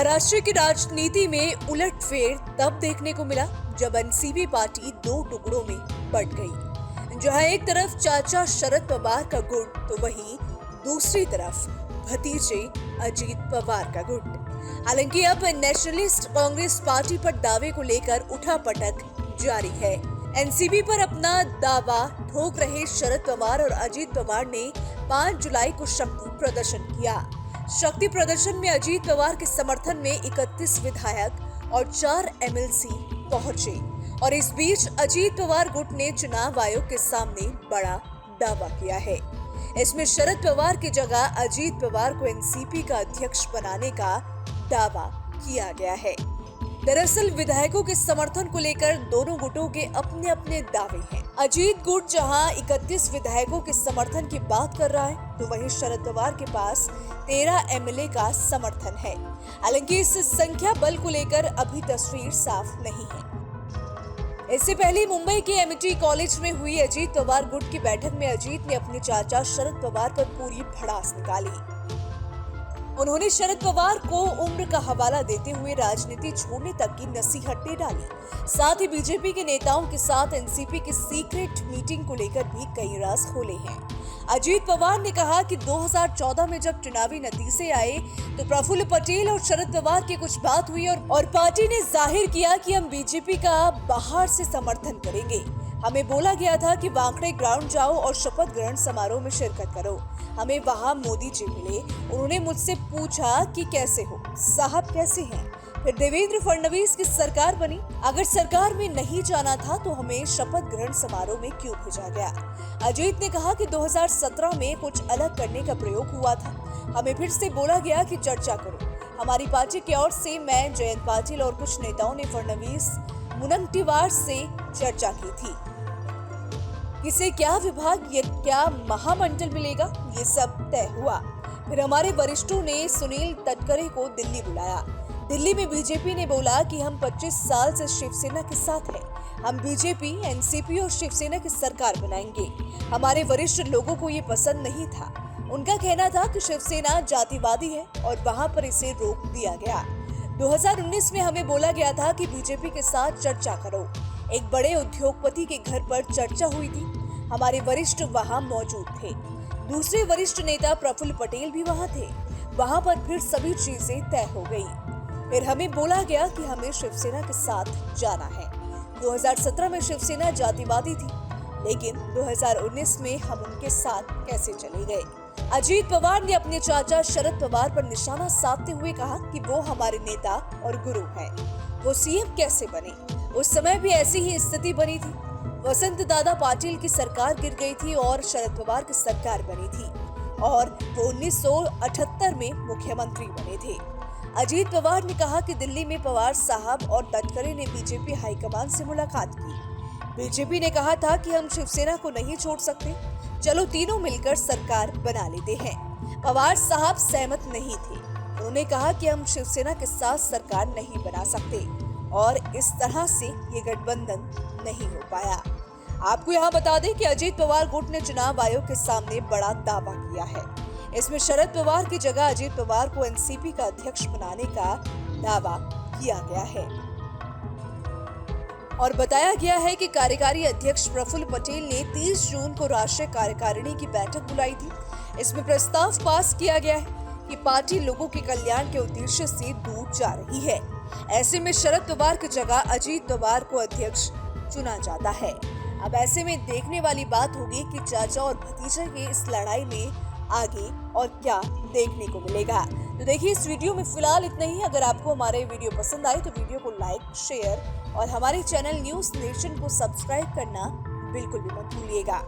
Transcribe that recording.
महाराष्ट्र की राजनीति में उलटफेर तब देखने को मिला जब एनसीपी पार्टी दो टुकड़ों में बंट गई। जहां एक तरफ चाचा शरद पवार का गुट तो वहीं दूसरी तरफ भतीजे अजीत पवार का गुट। हालांकि अब नेशनलिस्ट कांग्रेस पार्टी पर दावे को लेकर उठापटक जारी है। एनसीपी पर अपना दावा ठोक रहे शरद पवार और अजीत पवार ने 5 जुलाई को शक्ति प्रदर्शन किया। शक्ति प्रदर्शन में अजीत पवार के समर्थन में 31 विधायक और 4 एमएलसी पहुंचे और इस बीच अजीत पवार गुट ने चुनाव आयोग के सामने बड़ा दावा किया है। इसमें शरद पवार की जगह अजीत पवार को एनसीपी का अध्यक्ष बनाने का दावा किया गया है। दरअसल विधायकों के समर्थन को लेकर दोनों गुटों के अपने अपने दावे हैं। अजीत गुट जहां 31 विधायकों के समर्थन की बात कर रहा है तो वहीं शरद पवार के पास 13 एमएलए का समर्थन है। हालांकि इस संख्या बल को लेकर अभी तस्वीर साफ नहीं है। इससे पहले मुंबई के एमिटी कॉलेज में हुई अजीत पवार गुट की बैठक में अजीत ने अपने चाचा शरद पवार पर पूरी भड़ास निकाली। उन्होंने शरद पवार को उम्र का हवाला देते हुए राजनीति छोड़ने तक की नसीहतें डाली। साथ ही बीजेपी के नेताओं के साथ एनसीपी की सीक्रेट मीटिंग को लेकर भी कई राज खोले हैं। अजीत पवार ने कहा कि 2014 में जब चुनावी नतीजे आए तो प्रफुल्ल पटेल और शरद पवार की कुछ बात हुई और पार्टी ने जाहिर किया कि हम बीजेपी का बाहर से समर्थन करेंगे। हमें बोला गया था कि वांकड़े ग्राउंड जाओ और शपथ ग्रहण समारोह में शिरकत करो। हमें वहां मोदी जी मिले। उन्होंने मुझसे पूछा कि कैसे हो साहब, कैसे हैं? फिर देवेंद्र फडणवीस की सरकार बनी। अगर सरकार में नहीं जाना था तो हमें शपथ ग्रहण समारोह में क्यों भेजा गया? अजीत ने कहा कि 2017 में कुछ अलग करने का प्रयोग हुआ था। हमें फिर से बोला गया कि चर्चा करो। हमारी पार्टी की ओर से मैं, जयंत पाटिल और कुछ नेताओं ने फडणवीस मुनगंटीवार से चर्चा की थी। किसे क्या विभाग, ये क्या महामंडल मिलेगा, ये सब तय हुआ। फिर हमारे वरिष्ठों ने सुनील तटकरे को दिल्ली बुलाया। दिल्ली में बीजेपी ने बोला कि हम 25 साल से शिवसेना के साथ हैं। हम बीजेपी, एनसीपी और शिवसेना की सरकार बनाएंगे। हमारे वरिष्ठ लोगों को ये पसंद नहीं था। उनका कहना था कि शिवसेना जातिवादी है और वहां पर इसे रोक दिया गया। 2019 में हमें बोला गया था कि बीजेपी के साथ चर्चा करो। एक बड़े उद्योगपति के घर पर चर्चा हुई थी। हमारे वरिष्ठ वहां मौजूद थे। दूसरे वरिष्ठ नेता प्रफुल्ल पटेल भी वहां थे। वहां पर फिर सभी चीजें तय हो गई। फिर हमें बोला गया कि हमें शिवसेना के साथ जाना है। 2017 में शिवसेना जातिवादी थी, लेकिन 2019 में हम उनके साथ कैसे चले गए? अजीत पवार ने अपने चाचा शरद पवार पर निशाना साधते हुए कहा कि वो हमारे नेता और गुरु हैं। वो सीएम कैसे बने? उस समय भी ऐसी ही स्थिति बनी थी। वसंत दादा पाटिल की सरकार गिर गई थी और शरद पवार की सरकार बनी थी और वो 1978 में मुख्यमंत्री बने थे। अजीत पवार ने कहा कि दिल्ली में पवार साहब और तटकरे ने बीजेपी हाईकमान से मुलाकात की। बीजेपी ने कहा था कि हम शिवसेना को नहीं छोड़ सकते, चलो तीनों मिलकर सरकार बना लेते हैं। पवार साहब सहमत नहीं थे। उन्होंने कहा कि हम शिवसेना के साथ सरकार नहीं बना सकते और इस तरह से ये गठबंधन नहीं हो पाया। आपको यहाँ बता दें कि अजीत पवार गुट ने चुनाव आयोग के सामने बड़ा दावा किया है। इसमें शरद पवार की जगह अजीत पवार को एनसीपी का अध्यक्ष बनाने का दावा किया गया है और बताया गया है कि कार्यकारी अध्यक्ष प्रफुल्ल पटेल ने 30 जून को राष्ट्रीय कार्यकारिणी की बैठक बुलाई थी। इसमें प्रस्ताव पास किया गया है कि पार्टी लोगों के कल्याण के उद्देश्य से दूर जा रही है। ऐसे में शरद पवार की जगह अजीत पवार को अध्यक्ष चुना जाता है। अब ऐसे में देखने वाली बात होगी कि चाचा और भतीजे की इस लड़ाई में आगे और क्या देखने को मिलेगा। तो देखिए, इस वीडियो में फिलहाल इतना ही। अगर आपको हमारे वीडियो पसंद आए तो वीडियो को लाइक, शेयर और हमारे चैनल न्यूज़ नेशन को सब्सक्राइब करना बिल्कुल भी मत भूलिएगा।